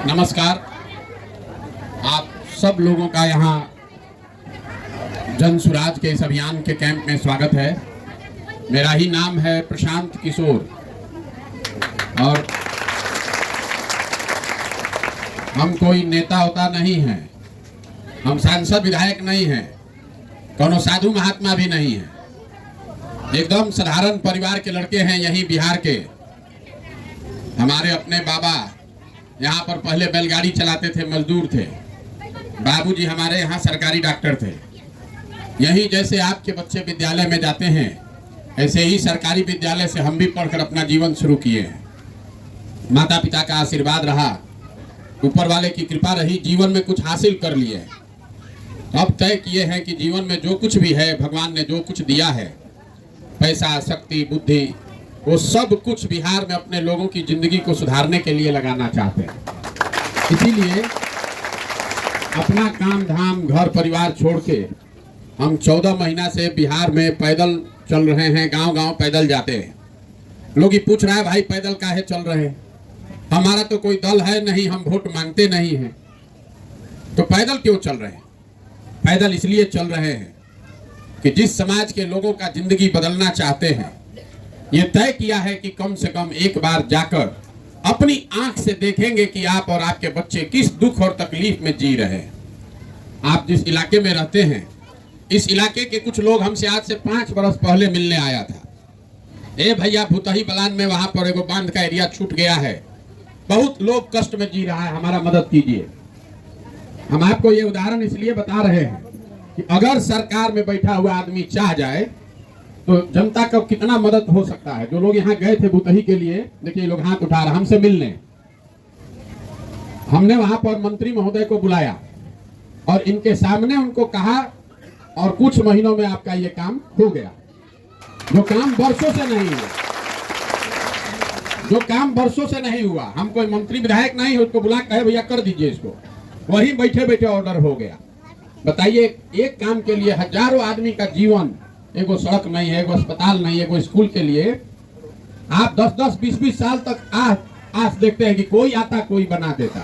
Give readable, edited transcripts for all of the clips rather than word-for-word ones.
नमस्कार। आप सब लोगों का यहाँ जन सुराज के इस अभियान के कैंप में स्वागत है। मेरा ही नाम है प्रशांत किशोर और हम कोई नेता होता नहीं हैं, हम सांसद विधायक नहीं हैं, कोनो साधु महात्मा भी नहीं हैं। एकदम साधारण परिवार के लड़के हैं। यहीं बिहार के हमारे अपने बाबा यहाँ पर पहले बैलगाड़ी चलाते थे, मजदूर थे। बाबूजी हमारे यहाँ सरकारी डॉक्टर थे। यही जैसे आपके बच्चे विद्यालय में जाते हैं, ऐसे ही सरकारी विद्यालय से हम भी पढ़कर अपना जीवन शुरू किए हैं। माता पिता का आशीर्वाद रहा, ऊपर वाले की कृपा रही, जीवन में कुछ हासिल कर लिए। अब तय किए हैं कि जीवन में जो कुछ भी है, भगवान ने जो कुछ दिया है, पैसा, शक्ति, बुद्धि, वो सब कुछ बिहार में अपने लोगों की जिंदगी को सुधारने के लिए लगाना चाहते हैं। इसीलिए अपना काम धाम, घर परिवार छोड़ के हम 14 महीना से बिहार में पैदल चल रहे हैं। गांव गांव पैदल जाते हैं। लोग ही पूछ रहा है, भाई पैदल काहे चल रहे हैं? हमारा तो कोई दल है नहीं, हम वोट मांगते नहीं हैं, तो पैदल क्यों चल रहे हैं? पैदल इसलिए चल रहे हैं कि जिस समाज के लोगों का जिंदगी बदलना चाहते हैं, ये तय किया है कि कम से कम एक बार जाकर अपनी आंख से देखेंगे कि आप और आपके बच्चे किस दुख और तकलीफ में जी रहे हैं। आप जिस इलाके में रहते हैं, इस इलाके के कुछ लोग हमसे आज से 5 बरस पहले मिलने आया था। ए भैया, भूतही बलान में वहां पर एगो बांध का एरिया छूट गया है, बहुत लोग कष्ट में जी रहा है, हमारा मदद कीजिए। हम आपको ये उदाहरण इसलिए बता रहे हैं कि अगर सरकार में बैठा हुआ आदमी चाह जाए तो जनता का कितना मदद हो सकता है। जो लोग यहाँ गए थे भूतही के लिए, देखिए लोग हाथ उठा रहे, हमसे मिलने। हमने वहां पर मंत्री महोदय को बुलाया और इनके सामने उनको कहा, और कुछ महीनों में आपका ये काम हो गया। जो काम वर्षों से नहीं हुआ, जो काम वर्षों से नहीं हुआ, हम कोई मंत्री विधायक नहीं, उसको बुला कहे भैया कर दीजिए इसको, वही बैठे बैठे ऑर्डर हो गया। बताइए, एक काम के लिए हजारों आदमी का जीवन, एगो सड़क नहीं है, एगो अस्पताल नहीं है, एगो स्कूल के लिए आप 10-10, 20-20 साल तक आस देखते हैं कि कोई आता, कोई बना देता।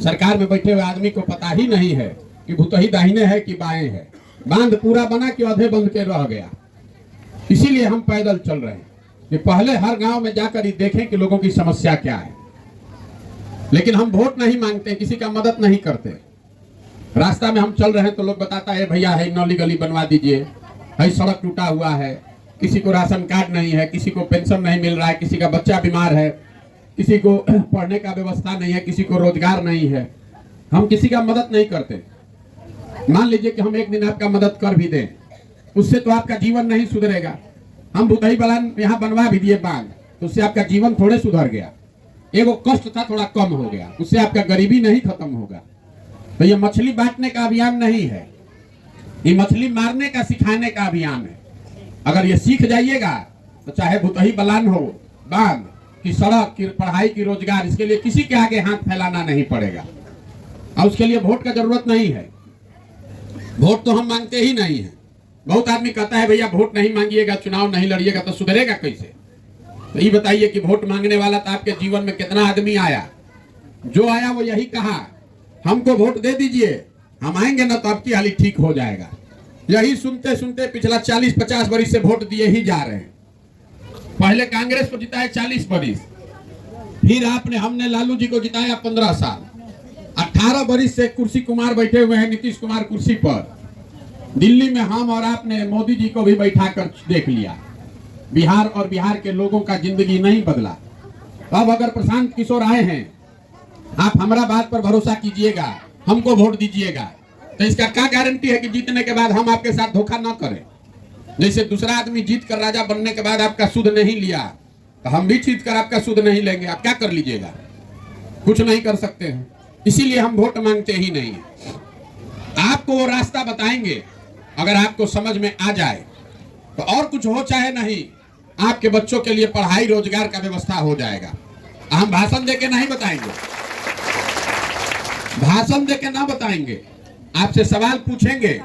सरकार में बैठे हुए आदमी को पता ही नहीं है कि भूतही दाहिने है कि बाएं है। बांध पूरा बना कि आधे बंध के रह गया। इसीलिए हम पैदल चल रहे हैं कि पहले हर गांव में जाकर ही देखें कि लोगों की समस्या क्या है। लेकिन हम वोट नहीं मांगते, किसी का मदद नहीं करते। रास्ता में हम चल रहे हैं तो लोग बताता है, भैया है नौली गली बनवा दीजिए, है सड़क टूटा हुआ है, किसी को राशन कार्ड नहीं है, किसी को पेंशन नहीं मिल रहा है, किसी का बच्चा बीमार है, किसी को पढ़ने का व्यवस्था नहीं है, किसी को रोजगार नहीं है। हम किसी का मदद नहीं करते। मान लीजिए कि हम एक दिन आपका मदद कर भी दें, उससे तो आपका जीवन नहीं सुधरेगा। हम भूतही बलान यहाँ बनवा भी दिए बांध, तो उससे आपका जीवन थोड़े सुधर गया। एगो कष्ट था, थोड़ा कम हो गया, उससे आपका गरीबी नहीं खत्म होगा। तो ये मछली बांटने का अभियान नहीं है, ये मछली मारने का, सिखाने का अभियान है। अगर ये सीख जाइएगा तो चाहे भूतही बलान हो, बांध की, सड़क की, पढ़ाई की, रोजगार, इसके लिए किसी के आगे हाथ फैलाना नहीं पड़ेगा। और उसके लिए वोट का जरूरत नहीं है। वोट तो हम मांगते ही नहीं है। बहुत आदमी कहता है भैया वोट नहीं मांगिएगा, चुनाव नहीं लड़िएगा तो सुधरेगा कैसे? तो ये बताइए कि वोट मांगने वाला तो आपके जीवन में कितना आदमी आया? जो आया वो यही कहा, हमको वोट दे दीजिए, हम आएंगे ना तो आपकी हालत ठीक हो जाएगा। यही सुनते सुनते पिछला 40-50 बरिस से वोट दिए ही जा रहे हैं। पहले कांग्रेस को जिताया 40 बरिस, फिर हमने लालू जी को जिताया 15 साल, 18 बरिस से कुर्सी कुमार बैठे हुए हैं, नीतीश कुमार कुर्सी पर। दिल्ली में हम और आपने मोदी जी को भी बैठा कर देख लिया। बिहार और बिहार के लोगों का जिंदगी नहीं बदला। अब अगर प्रशांत किशोर आए हैं, आप हमारा बात पर भरोसा कीजिएगा, हमको वोट दीजिएगा, तो इसका क्या गारंटी है कि जीतने के बाद हम आपके साथ धोखा न करें? जैसे दूसरा आदमी जीत कर राजा बनने के बाद आपका सुध नहीं लिया, तो हम भी जीत कर आपका सुध नहीं लेंगे। आप क्या कर लीजिएगा? कुछ नहीं कर सकते हैं। इसीलिए हम वोट मांगते ही नहीं। आपको वो रास्ता बताएंगे, अगर आपको समझ में आ जाए तो और कुछ हो चाहे नहीं, आपके बच्चों के लिए पढ़ाई, रोजगार का व्यवस्था हो जाएगा। हम भाषण देके नहीं बताएंगे, भाषण देके ना बताएंगे। आपसे सवाल पूछेंगे,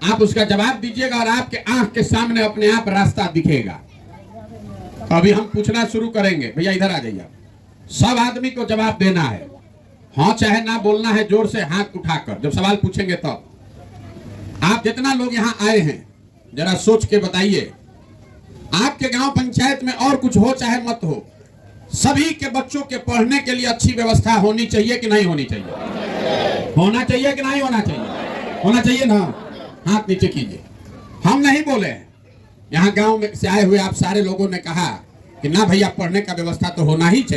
आप उसका जवाब दीजिएगा और आपके आंख के सामने अपने आप रास्ता दिखेगा। अभी हम पूछना शुरू करेंगे, भैया इधर आ जाइए। सब आदमी को जवाब देना है। हाँ चाहे ना बोलना है जोर से हाथ उठाकर जब सवाल पूछेंगे तब। आप जितना लोग यहाँ आए हैं जरा सोच के बताइए, आपके गांव पंचायत में और कुछ हो चाहे मत हो, सभी के बच्चों के पढ़ने के लिए अच्छी व्यवस्था होनी चाहिए कि नहीं होनी चाहिए? होना चाहिए कि नहीं होना चाहिए? होना चाहिए ना? हाथ नीचे कीजिए। हम नहीं बोले, यहाँ गांव में से आए हुए आप सारे लोगों ने कहा कि ना भैया पढ़ने का व्यवस्था तो होना ही चाहिए।